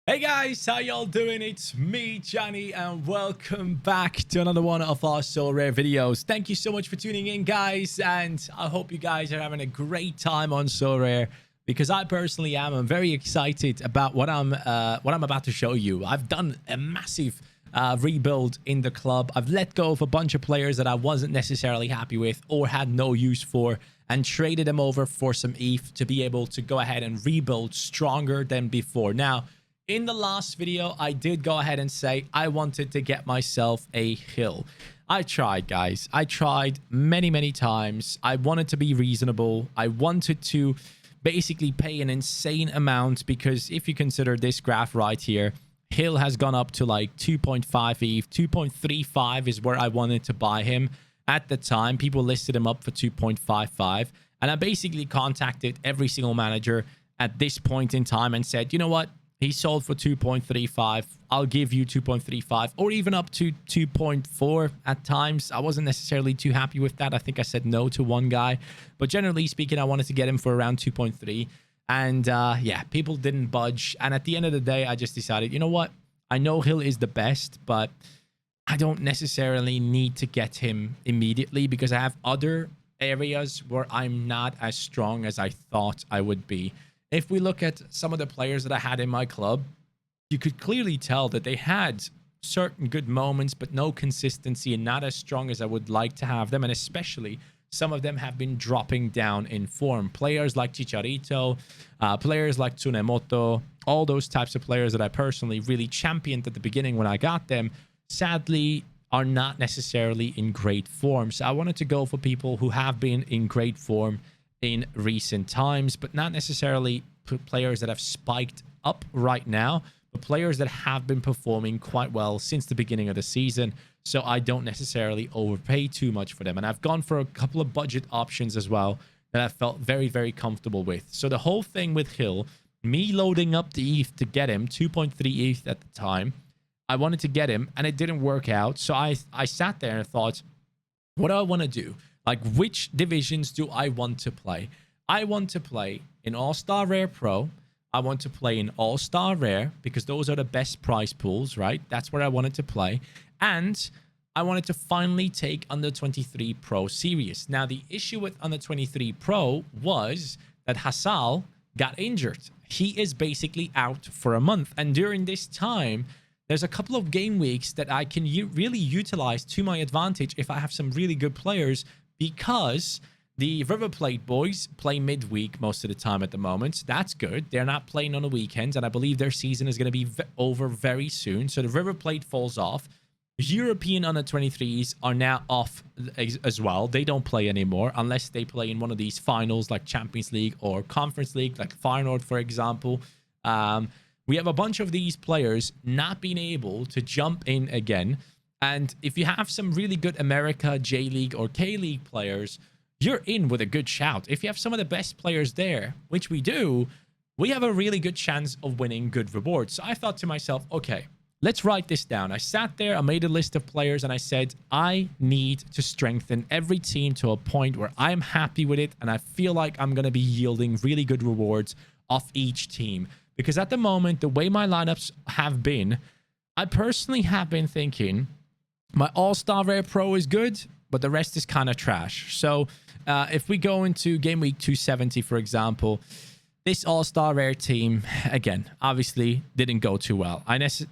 Hey guys, how y'all doing? It's me, Johnny, and welcome back to another one of our Sorare videos. Thank you so much for tuning in, guys, and I hope you guys are having a great time on Sorare, because I personally am. I'm very excited about what I'm about to show you. I've done a massive rebuild in the club. I've let go of a bunch of players that I wasn't necessarily happy with or had no use for, and traded them over for some ETH to be able to go ahead and rebuild stronger than before. Now, in the last video, I did go ahead and say I wanted to get myself a hill. I tried, guys. I tried many times. I wanted to be reasonable. I wanted to basically pay an insane amount, because if you consider this graph right here, hill has gone up to like 2.5 ETH. 2.35 is where I wanted to buy him. At the time, people listed him up for 2.55. And I basically contacted every single manager at this point in time and said, you know what? He sold for 2.35. I'll give you 2.35 or even up to 2.4 at times. I wasn't necessarily too happy with that. I think I said no to one guy. But generally speaking, I wanted to get him for around 2.3. And yeah, people didn't budge. And at the end of the day, I just decided, you know what? I know Hill is the best, but I don't necessarily need to get him immediately, because I have other areas where I'm not as strong as I thought I would be. If we look at some of the players that I had in my club, you could clearly tell that they had certain good moments, but no consistency and not as strong as I would like to have them. And especially some of them have been dropping down in form. Players like Chicharito, players like Tsunemoto, all those types of players that I personally really championed at the beginning when I got them, sadly are not necessarily in great form. So I wanted to go for people who have been in great form in recent times, but not necessarily players that have spiked up right now, but players that have been performing quite well since the beginning of the season, so I don't necessarily overpay too much for them. And I've gone for a couple of budget options as well that I felt very comfortable with. So the whole thing with Hill, me loading up the ETH to get him, 2.3 ETH at the time, I wanted to get him and it didn't work out. So I sat there and thought, what do I want to do? Like, which divisions do I want to play? I want to play in All-Star Rare Pro. I want to play in All-Star Rare, because those are the best prize pools, right? That's where I wanted to play. And I wanted to finally take Under 23 Pro serious. Now, the issue with Under 23 Pro was that Hassal got injured. He is basically out for a month. And during this time, there's a couple of game weeks that I can really utilize to my advantage if I have some really good players, because the River Plate boys play midweek most of the time at the moment. That's good. They're not playing on the weekends, and I believe their season is going to be over very soon. So the River Plate falls off. European under 23s are now off as well. They don't play anymore unless they play in one of these finals like Champions League or Conference League, like Feyenoord, for example. We have a bunch of these players not being able to jump in again. And if you have some really good America, J-League, or K-League players, you're in with a good shout. If you have some of the best players there, which we do, we have a really good chance of winning good rewards. So I thought to myself, okay, let's write this down. I sat there, I made a list of players, and I said, I need to strengthen every team to a point where I'm happy with it, and I feel like I'm going to be yielding really good rewards off each team. Because at the moment, the way my lineups have been, I personally have been thinking, my All-Star Rare Pro is good, but the rest is kind of trash. So if we go into Gameweek 270, for example, this All-Star Rare team, again, obviously didn't go too well.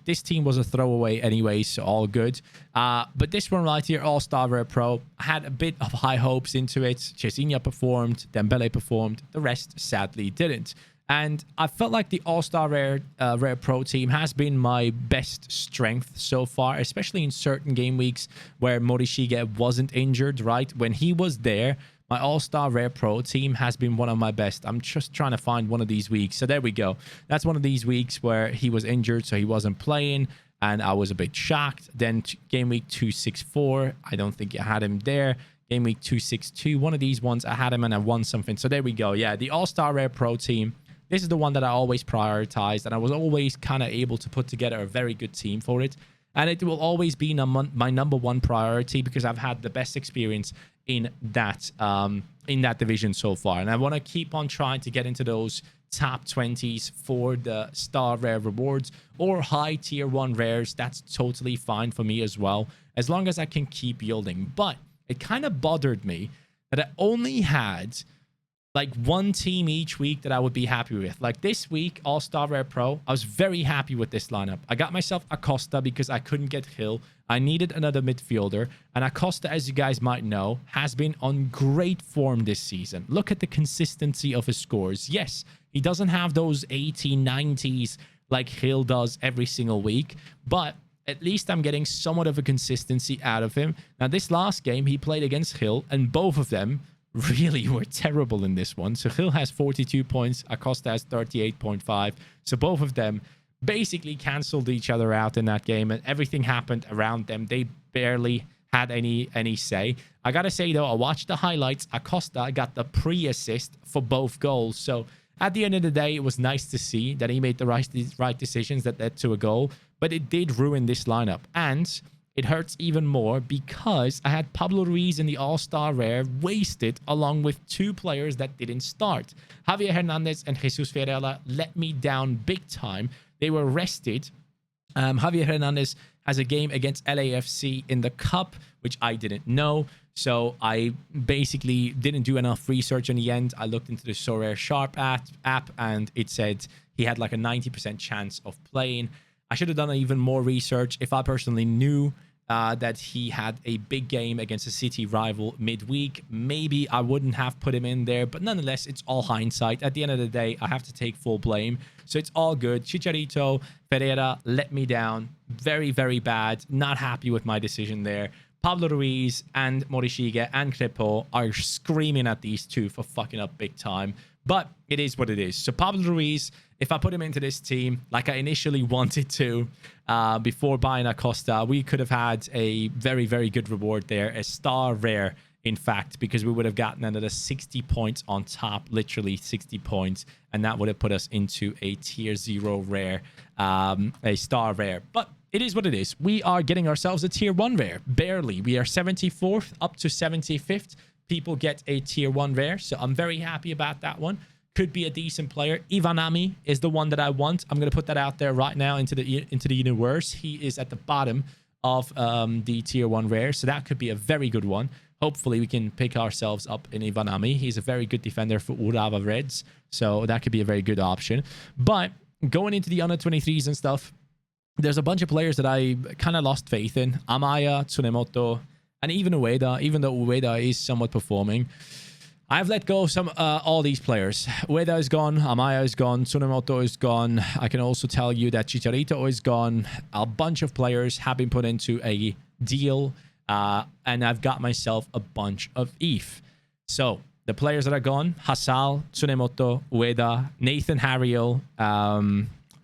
This team was a throwaway anyway, so all good. But this one right here, All-Star Rare Pro, had a bit of high hopes into it. Chesinha performed, Dembele performed, the rest sadly didn't. And I felt like the All-Star Rare Pro team has been my best strength so far, especially in certain game weeks where Morishige wasn't injured, right? When he was there, my All-Star Rare Pro team has been one of my best. I'm just trying to find one of these weeks. So there we go. That's one of these weeks where he was injured, so he wasn't playing, and I was a bit shocked. Then Game Week 264, I don't think I had him there. Game Week 262, one of these ones, I had him and I won something. So there we go. Yeah, the All-Star Rare Pro team. This is the one that I always prioritized, and I was always kind of able to put together a very good team for it. And it will always be my number one priority, because I've had the best experience in that division so far. And I want to keep on trying to get into those top 20s for the star rare rewards or high tier 1 rares. That's totally fine for me as well, as long as I can keep yielding. But it kind of bothered me that I only had like one team each week that I would be happy with. Like this week, All-Star Rare Pro, I was very happy with this lineup. I got myself Acosta because I couldn't get Hill. I needed another midfielder. And Acosta, as you guys might know, has been on great form this season. Look at the consistency of his scores. Yes, he doesn't have those 80s, 90s like Hill does every single week, but at least I'm getting somewhat of a consistency out of him. Now, this last game, he played against Hill, and both of them really were terrible in this one. So Hill has 42 points, Acosta has 38.5. So both of them basically canceled each other out in that game, and everything happened around them. They barely had any say. I gotta say though, I watched the highlights. Acosta got the pre-assist for both goals. So at the end of the day, it was nice to see that he made the right decisions that led to a goal, but it did ruin this lineup. And it hurts even more because I had Pablo Ruiz in the All-Star Rare wasted along with two players that didn't start. Javier Hernandez and Jesus Ferreira let me down big time. They were rested. Javier Hernandez has a game against LAFC in the Cup, which I didn't know. So I basically didn't do enough research in the end. I looked into the Sorare Sharp app and it said he had like a 90% chance of playing. I should have done even more research. If I personally knew that he had a big game against a City rival midweek, maybe I wouldn't have put him in there. But nonetheless, it's all hindsight. At the end of the day, I have to take full blame. So it's all good. Chicharito, Ferreira let me down. Very, very bad. Not happy with my decision there. Pablo Ruiz and Morishige and Crepo are screaming at these two for fucking up big time. But it is what it is. So Pablo Ruiz, if I put him into this team like I initially wanted to before buying Acosta, we could have had a very, very good reward there. A star rare, in fact, because we would have gotten another 60 points on top, literally 60 points. And that would have put us into a tier 0 rare, a star rare. But it is what it is. We are getting ourselves a tier 1 rare. Barely. We are 74th up to 75th. People get a tier 1 rare, so I'm very happy about that one. Could be a decent player. Ivanami is the one that I want. I'm going to put that out there right now into the universe. He is at the bottom of the tier 1 rare, so that could be a very good one. Hopefully, we can pick ourselves up in Ivanami. He's a very good defender for Urawa Reds, so that could be a very good option. But going into the under 23s and stuff, there's a bunch of players that I kind of lost faith in. Amaya, Tsunemoto, and even Ueda, even though Ueda is somewhat performing. I've let go of all these players. Ueda is gone, Amaya is gone, Tsunemoto is gone. I can also tell you that Chicharito is gone. A bunch of players have been put into a deal, and I've got myself a bunch of ETH. So the players that are gone: Hasal, Tsunemoto, Ueda, Nathan Harriel,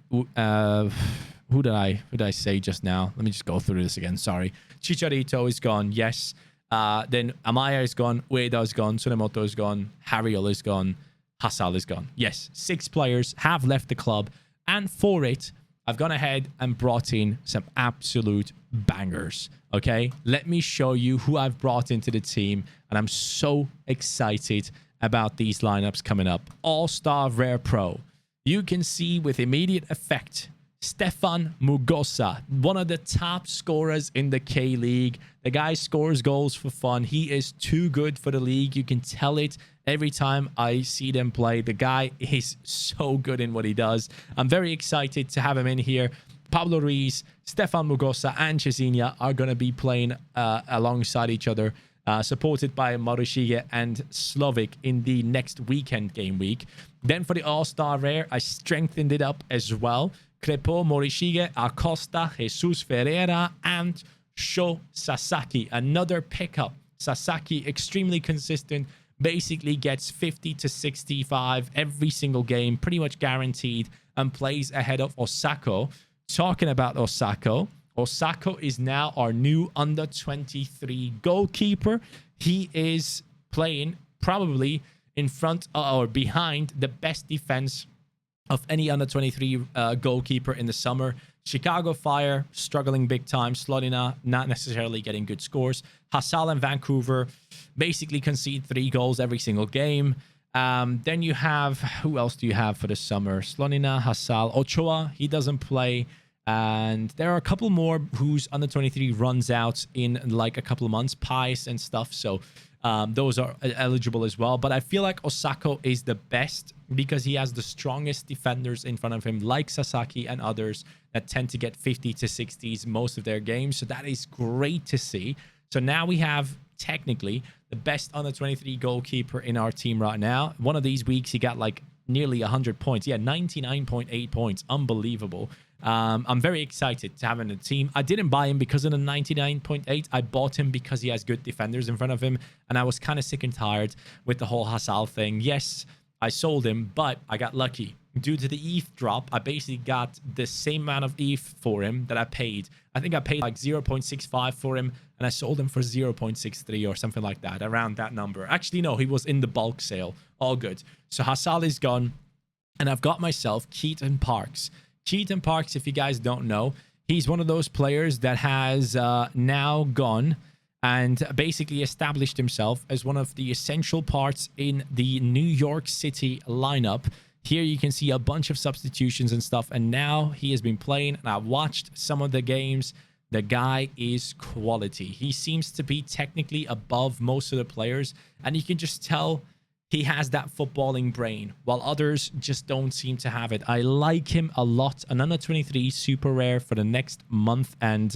who did I say just now? Let me just go through this again. Sorry. Chicharito is gone. Yes. Then Amaya is gone. Ueda is gone. Tsunemoto is gone. Harriel is gone. Hasal is gone. Yes. 6 players have left the club. And for it, I've gone ahead and brought in some absolute bangers. Okay. Let me show you who I've brought into the team. And I'm so excited about these lineups coming up. All-Star Rare Pro. You can see with immediate effect Stefan Mugosa, one of the top scorers in the K-League. The guy scores goals for fun. He is too good for the league. You can tell it every time I see them play. The guy is so good in what he does. I'm very excited to have him in here. Pablo Ruiz, Stefan Mugosa, and Cezinha are going to be playing alongside each other, supported by Morishige and Slovic in the next weekend game week. Then for the All-Star Rare, I strengthened it up as well. Crepo, Morishige, Acosta, Jesus Ferreira, and Sho Sasaki. Another pickup. Sasaki, extremely consistent, basically gets 50 to 65 every single game, pretty much guaranteed, and plays ahead of Osako. Talking about Osako, Osako is now our new under 23 goalkeeper. He is playing probably in front or behind the best defense of any under 23 goalkeeper in the summer. Chicago Fire struggling big time. Slonina not necessarily getting good scores. Hasal and Vancouver basically concede 3 goals every single game. Then you have, who else do you have for the summer? Slonina, Hassal, Ochoa, he doesn't play. And there are a couple more whose under 23 runs out in like a couple of months, Pies and stuff. So those are eligible as well. But I feel like Osako is the best because he has the strongest defenders in front of him, like Sasaki and others that tend to get 50 to 60s most of their games. So that is great to see. So now we have technically the best under 23 goalkeeper in our team right now. One of these weeks he got like nearly 100 points. Yeah, 99.8 points. Unbelievable. I'm very excited to have him in the team. I didn't buy him because of the 99.8. I bought him because he has good defenders in front of him. And I was kind of sick and tired with the whole Hassal thing. Yes, I sold him, but I got lucky. Due to the ETH drop, I basically got the same amount of ETH for him that I paid. I think I paid like 0.65 for him, and I sold him for 0.63 or something like that, around that number. Actually, no, he was in the bulk sale. All good. So Hassal is gone, and I've got myself Keaton Parks. Keaton Parks, if you guys don't know, he's one of those players that has now gone and basically established himself as one of the essential parts in the New York City lineup. Here you can see a bunch of substitutions and stuff, and now he has been playing, and I've watched some of the games. The guy is quality. He seems to be technically above most of the players, and you can just tell he has that footballing brain, while others just don't seem to have it. I like him a lot. An under 23 super rare for the next month and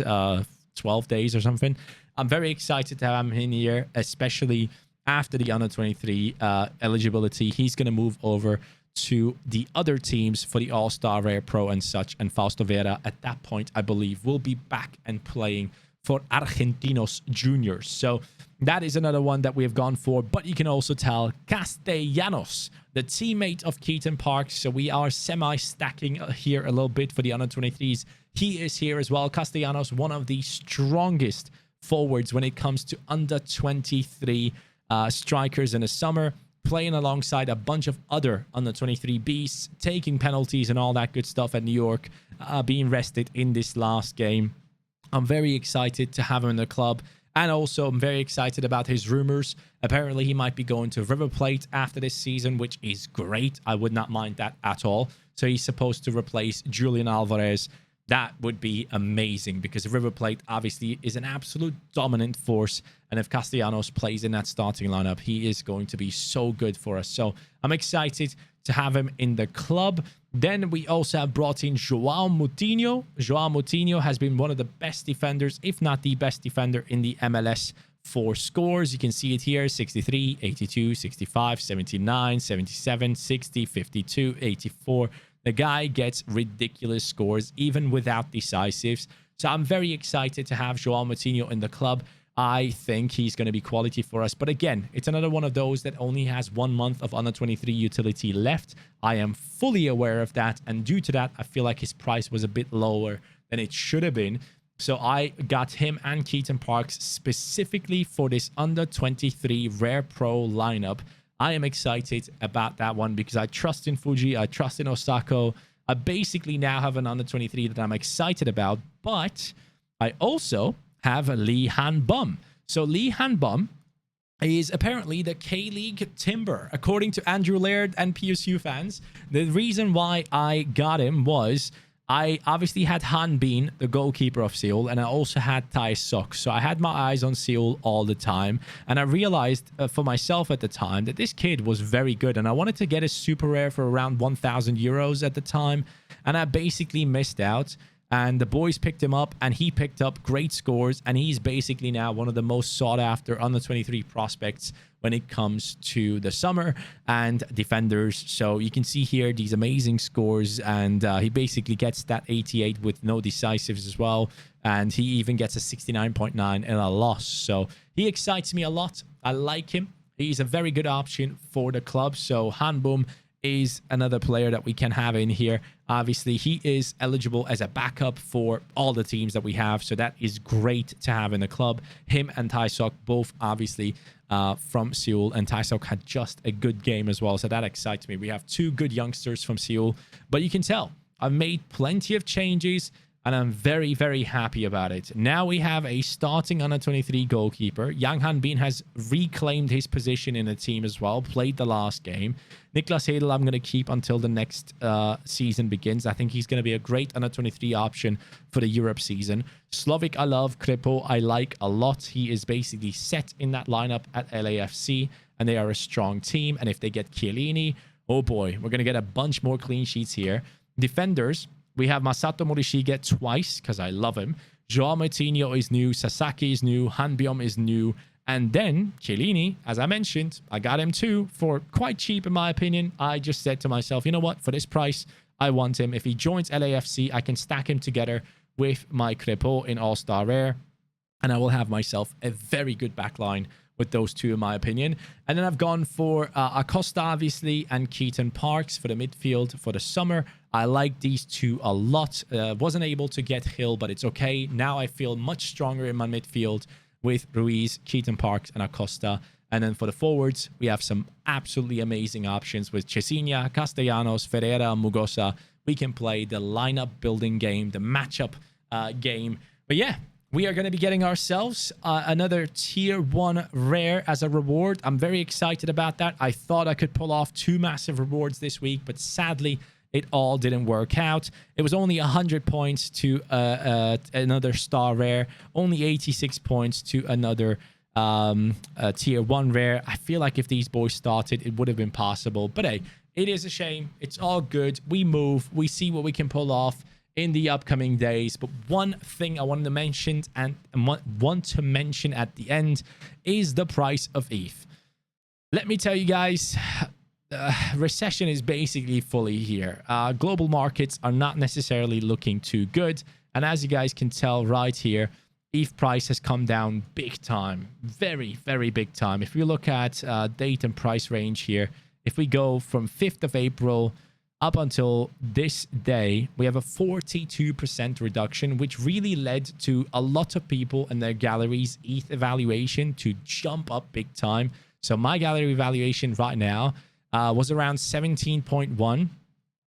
12 days or something. I'm very excited to have him in here, especially after the under 23 eligibility. He's going to move over to the other teams for the All-Star Rare Pro and such, and Fausto Vera at that point, I believe, will be back and playing for Argentinos Juniors. So that is another one that we have gone for, but you can also tell Castellanos, the teammate of Keaton Parks. So we are semi-stacking here a little bit for the under 23s. He is here as well. Castellanos, one of the strongest forwards when it comes to under 23 strikers in the summer, playing alongside a bunch of other under 23 beasts, taking penalties and all that good stuff at New York, being rested in this last game. I'm very excited to have him in the club. And also, I'm very excited about his rumors. Apparently, he might be going to River Plate after this season, which is great. I would not mind that at all. So he's supposed to replace Julian Alvarez. That would be amazing because River Plate obviously is an absolute dominant force. And if Castellanos plays in that starting lineup, he is going to be so good for us. So I'm excited to have him in the club. Then we also have brought in Joao Moutinho. Joao Moutinho has been one of the best defenders, if not the best defender in the MLS for scores. You can see it here: 63, 82, 65, 79, 77, 60, 52, 84. The guy gets ridiculous scores, even without decisives. So I'm very excited to have Joao Moutinho in the club. I think he's going to be quality for us. But again, it's another one of those that only has 1 month of under 23 utility left. I am fully aware of that. And due to that, I feel like his price was a bit lower than it should have been. So I got him and Keaton Parks specifically for this under 23 Rare Pro lineup. I am excited about that one because I trust in Fuji. I trust in Osako. I basically now have an under 23 that I'm excited about. But I also have Lee Han Bum. So Lee Han Bum is apparently the K-League Timber, according to Andrew Laird and PSU fans. The reason why I got him was I obviously had Han Bin, the goalkeeper of Seoul, and I also had Tai Sok. So I had my eyes on Seoul all the time. And I realized for myself at the time that this kid was very good. And I wanted to get a super rare for around 1,000 euros at the time. And I basically missed out. And the boys picked him up, and he picked up great scores. And he's basically now one of the most sought after under 23 prospects when it comes to the summer and defenders. So you can see here these amazing scores, and he basically gets that 88 with no decisives as well. And he even gets a 69.9 in a loss. So he excites me a lot. I like him. He's a very good option for the club. So Hanbum is another player that we can have in here. Obviously, he is eligible as a backup for all the teams that we have, so that is great to have in the club. Him and Taesok both obviously from Seoul, and Taesok had just a good game as well, so that excites me. We have two good youngsters from Seoul, but you can tell I've made plenty of changes. and I'm very, very happy about it. Now we have a starting under 23 goalkeeper. Yang Hanbin has reclaimed his position in the team as well, played the last game. Niklas Hedel I'm going to keep until the next season begins. I think he's going to be a great under 23 option for the Europe season. Slovik I love, Kripo I like a lot. He is basically set in that lineup at LAFC, and they are a strong team. And if they get Chiellini, oh boy, we're going to get a bunch more clean sheets here. Defenders, we have Masato Morishige twice, because I love him. Joao Moutinho is new. Sasaki is new. Hanbyom is new. And then Chiellini, as I mentioned, I got him too for quite cheap in my opinion. I just said to myself, you know what? For this price, I want him. If he joins LAFC, I can stack him together with my Crepo in All-Star Rare. And I will have myself a very good backline with those two in my opinion. And then I've gone for Acosta, obviously, and Keaton Parks for the midfield for the summer. I like these two a lot. Wasn't able to get Hill, but it's okay. Now I feel much stronger in my midfield with Ruiz, Keaton Parks, and Acosta. And then for the forwards, we have some absolutely amazing options with Chesinia, Castellanos, Ferreira, Mugosa. We can play the lineup building game, the matchup game. But yeah, we are going to be getting ourselves another tier 1 rare as a reward. I'm very excited about that. I thought I could pull off 2 massive rewards this week, but sadly, it all didn't work out. It was only 100 points to another star rare, only 86 points to another tier 1 rare. I feel like if these boys started, it would have been possible. But hey, it is a shame. It's all good. We move. We see what we can pull off in the upcoming days. But one thing I wanted to mention and want to mention at the end is the price of ETH. Let me tell you guys, recession is basically fully here. Global markets are not necessarily looking too good. And as you guys can tell right here, ETH price has come down big time. Very, very big time. If you look at date and price range here, if we go from 5th of April up until this day, we have a 42% reduction, which really led to a lot of people and their galleries' ETH evaluation to jump up big time. So my gallery evaluation right now was around 17.1.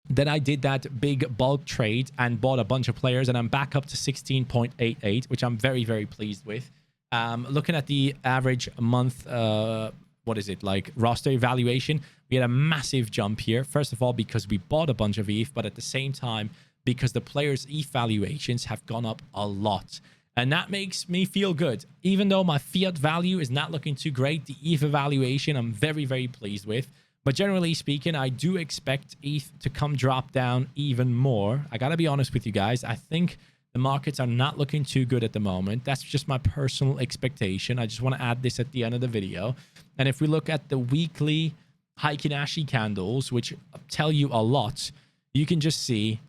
Then I did that big bulk trade and bought a bunch of players, and I'm back up to 16.88, which I'm very, very pleased with. Looking at the average month, roster evaluation, we had a massive jump here. First of all, because we bought a bunch of ETH, but at the same time, because the players' ETH valuations have gone up a lot. And that makes me feel good. Even though my fiat value is not looking too great, the ETH evaluation I'm very, very pleased with. But generally speaking, I do expect ETH to come drop down even more. I gotta be honest with you guys. I think the markets are not looking too good at the moment. That's just my personal expectation. I just want to add this at the end of the video. And if we look at the weekly Heikin-Ashi candles, which tell you a lot, you can just see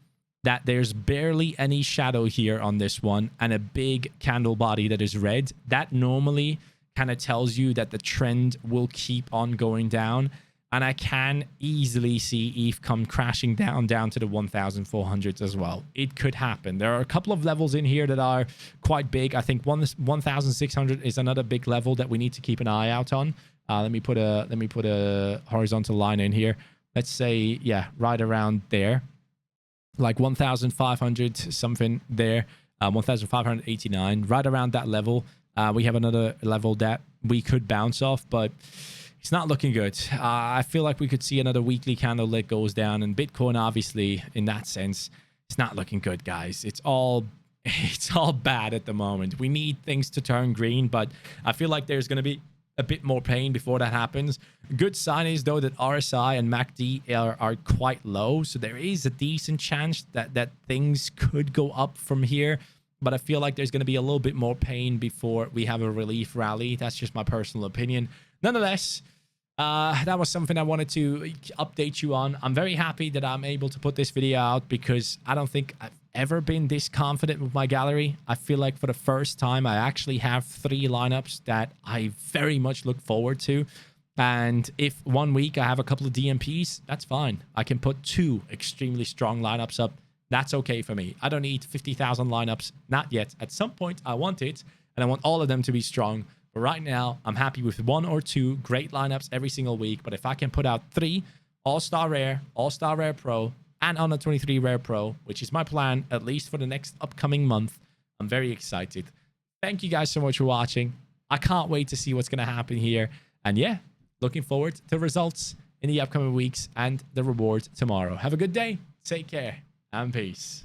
that there's barely any shadow here on this one and a big candle body that is red. That normally kind of tells you that the trend will keep on going down. And I can easily see ETH come crashing down to the 1,400s as well. It could happen. There are a couple of levels in here that are quite big. I think 1,600 is another big level that we need to keep an eye out on. Let me put a horizontal line in here. Let's say, yeah, right around there, like 1,500 something there, 1,589, right around that level. We have another level that we could bounce off, but it's not looking good. I feel like we could see another weekly candle that goes down, and Bitcoin, obviously, in that sense, it's not looking good, guys. It's all bad at the moment. We need things to turn green, but I feel like there's going to be a bit more pain before that happens. Good sign is, though, that RSI and MACD are quite low, so there is a decent chance that things could go up from here. But I feel like there's going to be a little bit more pain before we have a relief rally. That's just my personal opinion. Nonetheless, that was something I wanted to update you on. I'm very happy that I'm able to put this video out because I don't think I've ever been this confident with my gallery. I feel like for the first time, I actually have 3 lineups that I very much look forward to. And if one week I have a couple of DMPs, that's fine. I can put 2 extremely strong lineups up. That's okay for me. I don't need 50,000 lineups. Not yet. At some point, I want it, and I want all of them to be strong. But right now, I'm happy with 1 or 2 great lineups every single week. But if I can put out 3 All-Star Rare, All-Star Rare Pro, and on a 23 Rare Pro, which is my plan, at least for the next upcoming month. I'm very excited. Thank you guys so much for watching. I can't wait to see what's going to happen here. And yeah, looking forward to results in the upcoming weeks and the reward tomorrow. Have a good day. Take care and peace.